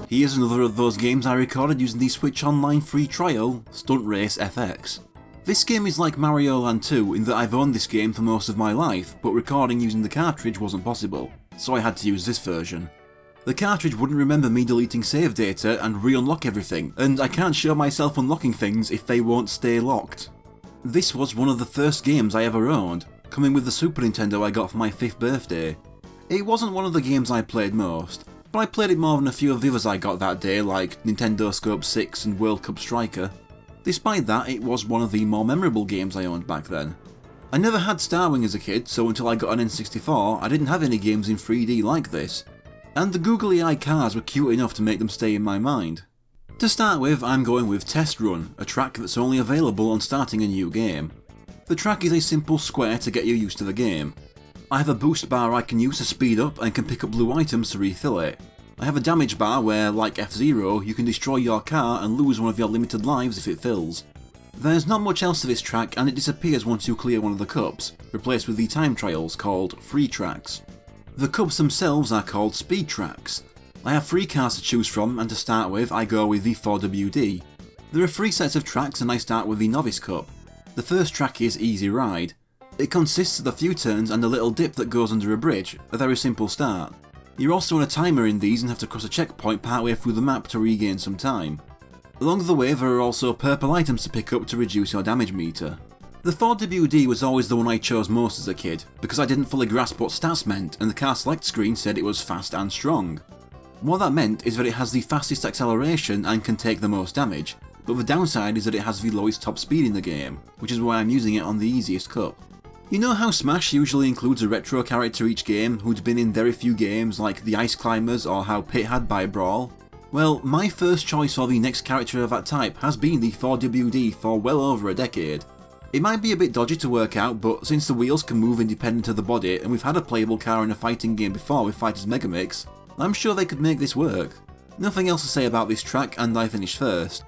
Here's another of those games I recorded using the Switch Online free trial, Stunt Race FX. This game is like Mario Land 2 in that I've owned this game for most of my life, but recording using the cartridge wasn't possible, so I had to use this version. The cartridge wouldn't remember me deleting save data and re-unlock everything, and I can't show myself unlocking things if they won't stay locked. This was one of the first games I ever owned, coming with the Super Nintendo I got for my 5th birthday. It wasn't one of the games I played most, but I played it more than a few of the others I got that day, like Nintendo Scope 6 and World Cup Striker. Despite that, it was one of the more memorable games I owned back then. I never had Starwing as a kid, so until I got an N64, I didn't have any games in 3D like this. And the googly eye cars were cute enough to make them stay in my mind. To start with, I'm going with Test Run, a track that's only available on starting a new game. The track is a simple square to get you used to the game. I have a boost bar I can use to speed up and can pick up blue items to refill it. I have a damage bar where, like F-Zero, you can destroy your car and lose one of your limited lives if it fills. There's not much else to this track and it disappears once you clear one of the cups, replaced with the time trials called Free Tracks. The cups themselves are called Speed Tracks. I have 3 cars to choose from, and to start with I go with the 4WD. There are 3 sets of tracks and I start with the Novice Cup. The first track is Easy Ride. It consists of a few turns and a little dip that goes under a bridge, a very simple start. You're also on a timer in these and have to cross a checkpoint partway through the map to regain some time. Along the way there are also purple items to pick up to reduce your damage meter. The 4WD was always the one I chose most as a kid, because I didn't fully grasp what stats meant and the car select screen said it was fast and strong. What that meant is that it has the fastest acceleration and can take the most damage, but the downside is that it has the lowest top speed in the game, which is why I'm using it on the easiest cup. You know how Smash usually includes a retro character each game who'd been in very few games like the Ice Climbers or how Pit had by Brawl? Well, my first choice for the next character of that type has been the 4WD for well over a decade. It might be a bit dodgy to work out, but since the wheels can move independent of the body and we've had a playable car in a fighting game before with Fighters Megamix, I'm sure they could make this work. Nothing else to say about this track and I finished first.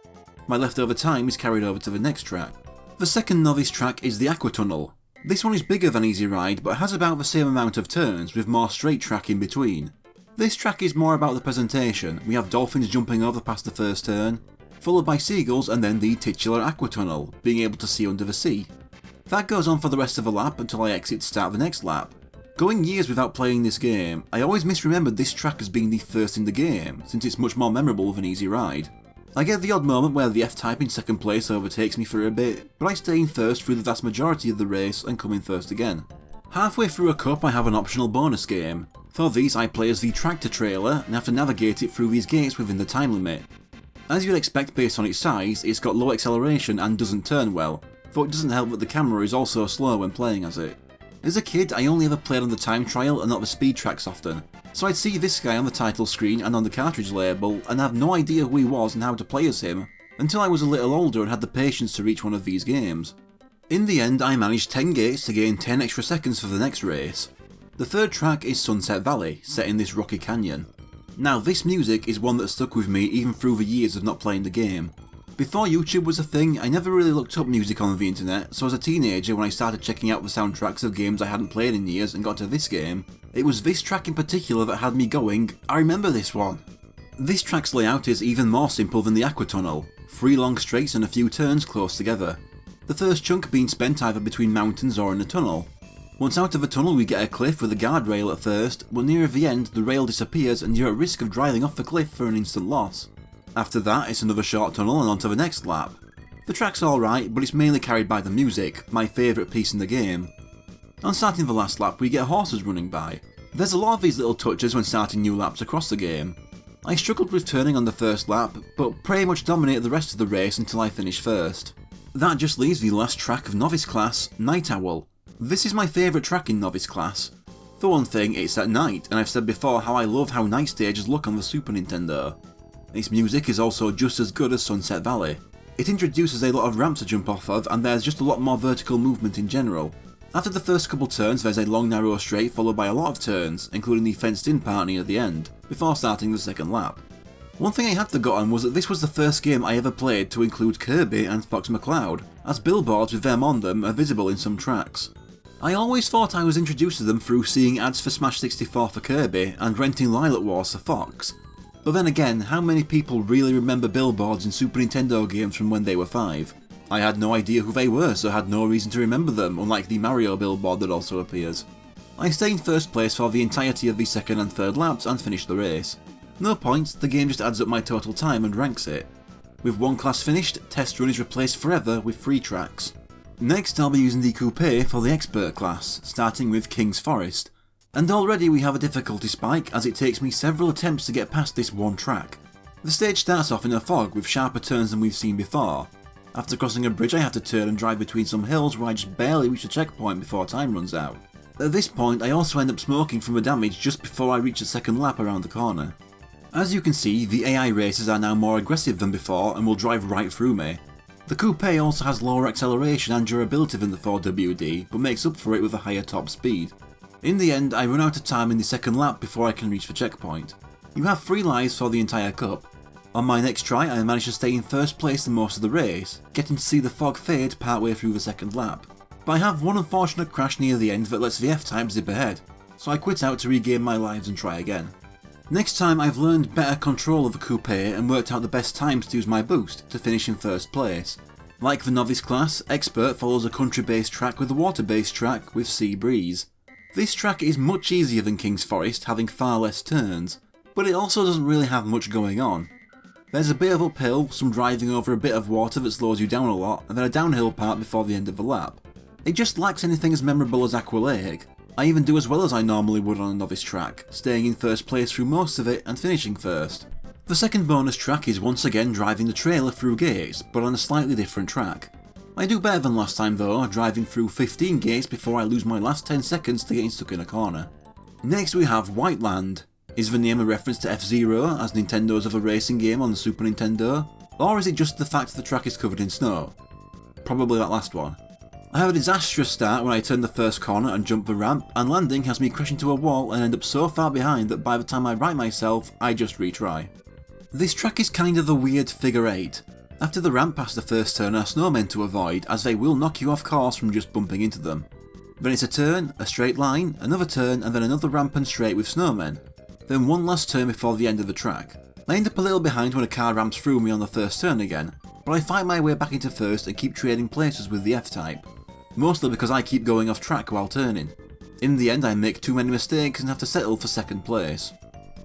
My leftover time is carried over to the next track. The second novice track is the Aqua Tunnel. This one is bigger than Easy Ride but has about the same amount of turns with more straight track in between. This track is more about the presentation. We have dolphins jumping over past the first turn, followed by seagulls and then the titular Aqua Tunnel, being able to see under the sea. That goes on for the rest of the lap until I exit to start the next lap. Going years without playing this game, I always misremembered this track as being the first in the game, since it's much more memorable than Easy Ride. I get the odd moment where the F-Type in second place overtakes me for a bit, but I stay in first through the vast majority of the race and come in first again. Halfway through a cup I have an optional bonus game. For these I play as the tractor trailer and have to navigate it through these gates within the time limit. As you'd expect based on its size, it's got low acceleration and doesn't turn well, though it doesn't help that the camera is also slow when playing as it. As a kid I only ever played on the time trial and not the speed tracks often, so I'd see this guy on the title screen and on the cartridge label and have no idea who he was and how to play as him, until I was a little older and had the patience to reach one of these games. In the end I managed 10 gates to gain 10 extra seconds for the next race. The third track is Sunset Valley, set in this rocky canyon. Now this music is one that stuck with me even through the years of not playing the game. Before YouTube was a thing, I never really looked up music on the internet, so as a teenager when I started checking out the soundtracks of games I hadn't played in years and got to this game, it was this track in particular that had me going, I remember this one. This track's layout is even more simple than the Aqua Tunnel, 3 long straights and a few turns close together. The first chunk being spent either between mountains or in a tunnel. Once out of a tunnel we get a cliff with a guardrail at first, but near the end the rail disappears and you're at risk of driving off the cliff for an instant loss. After that it's another short tunnel and on to the next lap. The track's alright, but it's mainly carried by the music, my favourite piece in the game. On starting the last lap we get horses running by. There's a lot of these little touches when starting new laps across the game. I struggled with turning on the first lap, but pretty much dominated the rest of the race until I finished first. That just leaves the last track of Novice Class, Night Owl. This is my favourite track in Novice Class. For one thing, it's at night, and I've said before how I love how night stages look on the Super Nintendo. Its music is also just as good as Sunset Valley. It introduces a lot of ramps to jump off of, and there's just a lot more vertical movement in general. After the first couple turns there's a long narrow straight followed by a lot of turns, including the fenced in part near the end, before starting the second lap. One thing I had forgotten was that this was the first game I ever played to include Kirby and Fox McCloud, as billboards with them on them are visible in some tracks. I always thought I was introduced to them through seeing ads for Smash 64 for Kirby and renting Lilac Wars for Fox. But then again, how many people really remember billboards in Super Nintendo games from when they were 5? I had no idea who they were, so had no reason to remember them, unlike the Mario billboard that also appears. I stay in first place for the entirety of the second and third laps and finish the race. No points, the game just adds up my total time and ranks it. With one class finished, Test Run is replaced forever with 3 tracks. Next I'll be using the Coupe for the Expert class, starting with King's Forest. And already we have a difficulty spike as it takes me several attempts to get past this one track. The stage starts off in a fog with sharper turns than we've seen before. After crossing a bridge I have to turn and drive between some hills where I just barely reach the checkpoint before time runs out. At this point I also end up smoking from the damage just before I reach the second lap around the corner. As you can see, the AI racers are now more aggressive than before and will drive right through me. The Coupe also has lower acceleration and durability than the 4WD, but makes up for it with a higher top speed. In the end, I run out of time in the second lap before I can reach the checkpoint. You have 3 lives for the entire cup. On my next try I managed to stay in first place in most of the race, getting to see the fog fade partway through the second lap. But I have one unfortunate crash near the end that lets the F-Type zip ahead, so I quit out to regain my lives and try again. Next time I've learned better control of the Coupe and worked out the best times to use my boost to finish in first place. Like the Novice class, Expert follows a country-based track with a water-based track with Sea Breeze. This track is much easier than King's Forest, having far less turns, but it also doesn't really have much going on. There's a bit of uphill, some driving over a bit of water that slows you down a lot, and then a downhill part before the end of the lap. It just lacks anything as memorable as Aqua Lake. I even do as well as I normally would on a novice track, staying in first place through most of it and finishing first. The second bonus track is once again driving the trailer through gates, but on a slightly different track. I do better than last time though, driving through 15 gates before I lose my last 10 seconds to getting stuck in a corner. Next we have White Land. Is the name a reference to F-Zero, as Nintendo's other racing game on the Super Nintendo? Or is it just the fact the track is covered in snow? Probably that last one. I have a disastrous start when I turn the first corner and jump the ramp, and landing has me crash into a wall and end up so far behind that by the time I right myself, I just retry. This track is kind of the weird figure 8. After the ramp past the first turn are snowmen to avoid, as they will knock you off course from just bumping into them. Then it's a turn, a straight line, another turn, and then another ramp and straight with snowmen. Then one last turn before the end of the track. I end up a little behind when a car ramps through me on the first turn again, but I fight my way back into first and keep trading places with the F-Type. Mostly because I keep going off track while turning. In the end I make too many mistakes and have to settle for second place.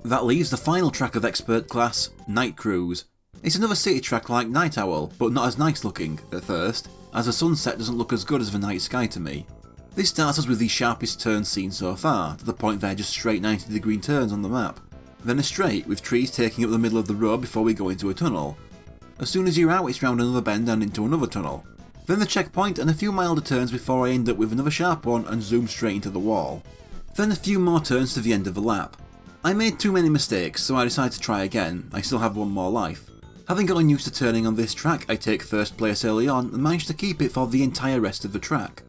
That leaves the final track of Expert class, Night Cruise. It's another city track like Night Owl, but not as nice looking at first, as the sunset doesn't look as good as the night sky to me. This starts us with the sharpest turns seen so far, to the point they're just straight 90-degree turns on the map. Then a straight, with trees taking up the middle of the road before we go into a tunnel. As soon as you're out it's round another bend and into another tunnel. Then the checkpoint and a few milder turns before I end up with another sharp one and zoom straight into the wall. Then a few more turns to the end of the lap. I made too many mistakes, so I decided to try again. I still have one more life. Having gotten used to turning on this track, I take first place early on and manage to keep it for the entire rest of the track.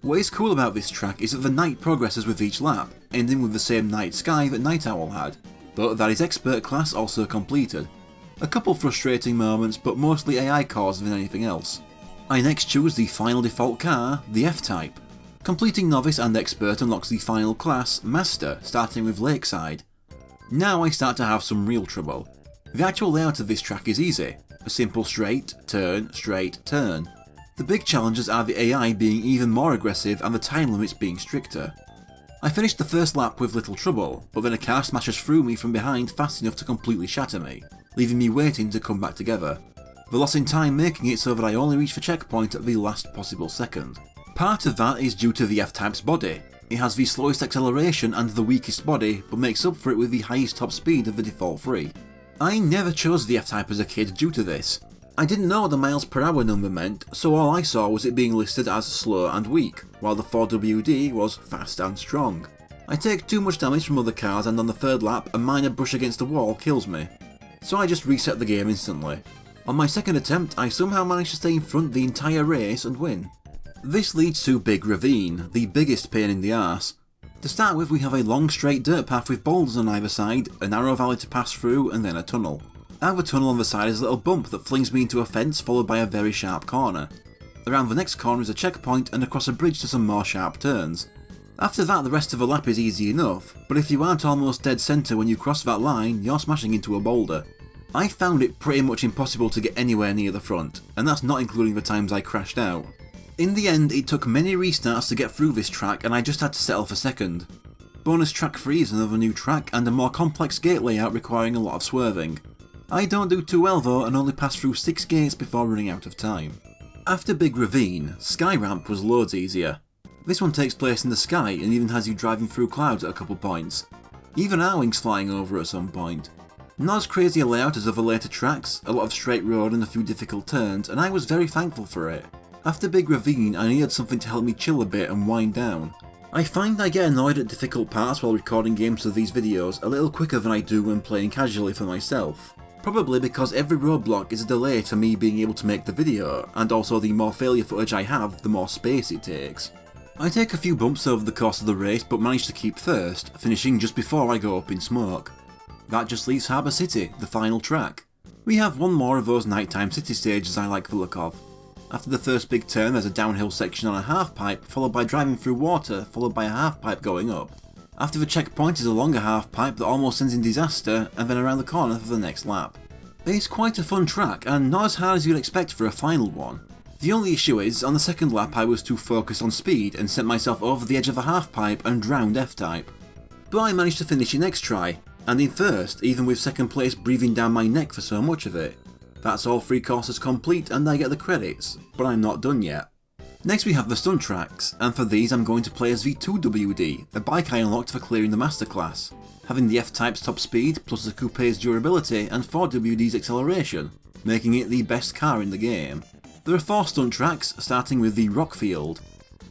What is cool about this track is that the night progresses with each lap, ending with the same night sky that Night Owl had, but that is Expert class also completed. A couple frustrating moments, but mostly AI caused than anything else. I next choose the final default car, the F-Type. Completing Novice and Expert unlocks the final class, Master, starting with Lakeside. Now I start to have some real trouble. The actual layout of this track is easy, a simple straight, turn. The big challenges are the AI being even more aggressive and the time limits being stricter. I finished the first lap with little trouble, but then a car smashes through me from behind fast enough to completely shatter me, leaving me waiting to come back together. The loss in time making it so that I only reach the checkpoint at the last possible second. Part of that is due to the F-Type's body. It has the slowest acceleration and the weakest body, but makes up for it with the highest top speed of the default 3. I never chose the F-Type as a kid due to this. I didn't know what the miles per hour number meant, so all I saw was it being listed as slow and weak, while the 4WD was fast and strong. I take too much damage from other cars and on the third lap a minor brush against a wall kills me. So I just reset the game instantly. On my second attempt I somehow managed to stay in front the entire race and win. This leads to Big Ravine, the biggest pain in the arse. To start with we have a long straight dirt path with boulders on either side, a narrow valley to pass through and then a tunnel. Out of the tunnel on the side is a little bump that flings me into a fence followed by a very sharp corner. Around the next corner is a checkpoint and across a bridge to some more sharp turns. After that, the rest of the lap is easy enough, but if you aren't almost dead centre when you cross that line, you're smashing into a boulder. I found it pretty much impossible to get anywhere near the front, and that's not including the times I crashed out. In the end, it took many restarts to get through this track, and I just had to settle for second. Bonus Track 3 is another new track and a more complex gate layout requiring a lot of swerving. I don't do too well though, and only passed through 6 gates before running out of time. After Big Ravine, Sky Ramp was loads easier. This one takes place in the sky and even has you driving through clouds at a couple points. Even Arwing's flying over at some point. Not as crazy a layout as other later tracks, a lot of straight road and a few difficult turns, and I was very thankful for it. After Big Ravine, I needed something to help me chill a bit and wind down. I find I get annoyed at difficult parts while recording games for these videos a little quicker than I do when playing casually for myself. Probably because every roadblock is a delay to me being able to make the video, and also the more failure footage I have, the more space it takes. I take a few bumps over the course of the race but manage to keep first, finishing just before I go up in smoke. That just leaves Harbour City, the final track. We have one more of those nighttime city stages I like the look of. After the first big turn there's a downhill section on a half pipe, followed by driving through water, followed by a half pipe going up. After the checkpoint is a longer half pipe that almost ends in disaster, and then around the corner for the next lap. It's quite a fun track, and not as hard as you'd expect for a final one. The only issue is, on the second lap I was too focused on speed and sent myself over the edge of the half pipe and drowned F-Type. But I managed to finish in next try, and in first, even with second place breathing down my neck for so much of it. That's all 3 courses complete and I get the credits, but I'm not done yet. Next we have the stunt tracks, and for these I'm going to play as the 2WD, the bike I unlocked for clearing the masterclass, having the F-Type's top speed plus the coupe's durability and 4WD's acceleration, making it the best car in the game. There are 4 stunt tracks, starting with the Rockfield.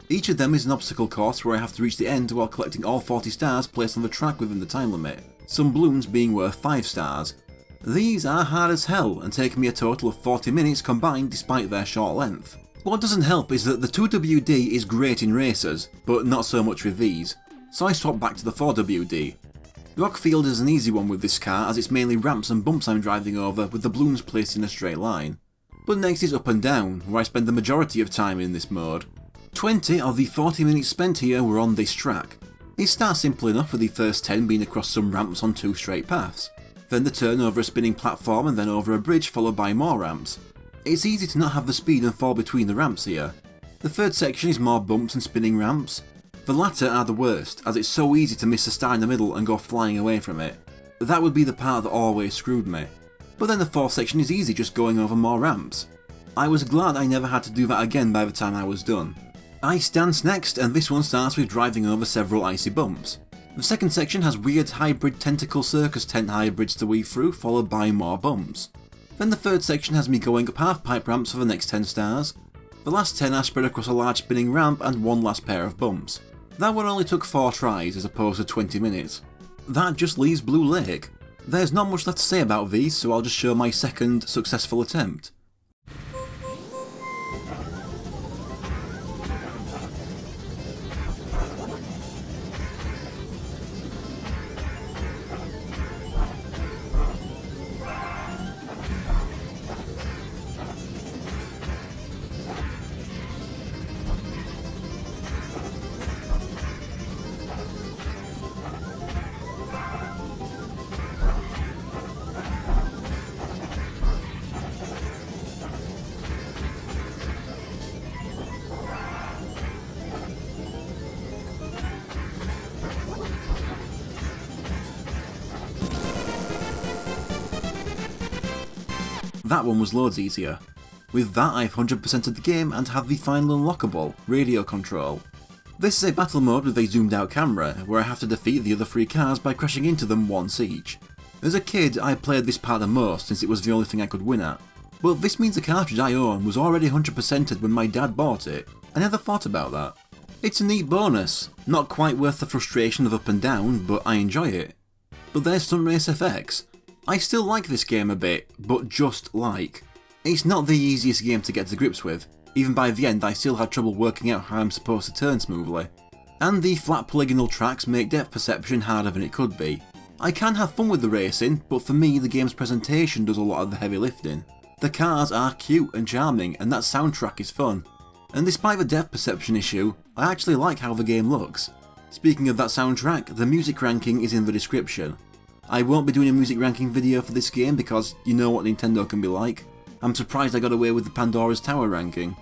Each of them is an obstacle course where I have to reach the end while collecting all 40 stars placed on the track within the time limit, some balloons being worth 5 stars. These are hard as hell and take me a total of 40 minutes combined despite their short length. What doesn't help is that the 2WD is great in races, but not so much with these, so I swap back to the 4WD. Rockfield is an easy one with this car as it's mainly ramps and bumps I'm driving over with the balloons placed in a straight line. But next is Up and Down, where I spend the majority of time in this mode. 20 of the 40 minutes spent here were on this track. It starts simple enough with the first 10 being across some ramps on 2 straight paths, then the turn over a spinning platform and then over a bridge followed by more ramps. It's easy to not have the speed and fall between the ramps here. The third section is more bumps and spinning ramps. The latter are the worst, as it's so easy to miss the star in the middle and go flying away from it. That would be the part that always screwed me. But then the fourth section is easy, just going over more ramps. I was glad I never had to do that again by the time I was done. Ice Dance next, and this one starts with driving over several icy bumps. The second section has weird hybrid tentacle circus tent hybrids to weave through, followed by more bumps. Then the third section has me going up half pipe ramps for the next 10 stars. The last 10 are spread across a large spinning ramp and one last pair of bumps. That one only took 4 tries as opposed to 20 minutes. That just leaves Blue Lake. There's not much left to say about these, so I'll just show my second successful attempt. That one was loads easier. With that I've 100%ed the game and have the final unlockable, Radio Control. This is a battle mode with a zoomed out camera, where I have to defeat the other 3 cars by crashing into them once each. As a kid I played this part the most since it was the only thing I could win at. But this means the cartridge I own was already 100%ed when my dad bought it. I never thought about that. It's a neat bonus, not quite worth the frustration of Up and Down, but I enjoy it. But there's Stunt Race FX. I still like this game a bit, but just like. It's not the easiest game to get to grips with, even by the end I still had trouble working out how I'm supposed to turn smoothly. And the flat polygonal tracks make depth perception harder than it could be. I can have fun with the racing, but for me the game's presentation does a lot of the heavy lifting. The cars are cute and charming, and that soundtrack is fun. And despite the depth perception issue, I actually like how the game looks. Speaking of that soundtrack, the music ranking is in the description. I won't be doing a music ranking video for this game because you know what Nintendo can be like. I'm surprised I got away with the Pandora's Tower ranking.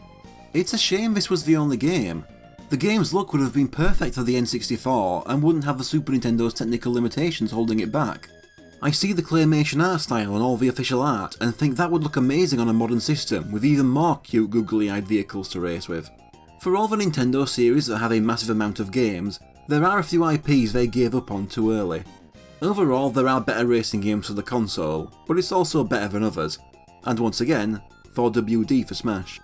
It's a shame this was the only game. The game's look would have been perfect for the N64 and wouldn't have the Super Nintendo's technical limitations holding it back. I see the claymation art style on all the official art and think that would look amazing on a modern system with even more cute googly-eyed vehicles to race with. For all the Nintendo series that have a massive amount of games, there are a few IPs they gave up on too early. Overall, there are better racing games for the console, but it's also better than others. And once again, 4WD for Smash.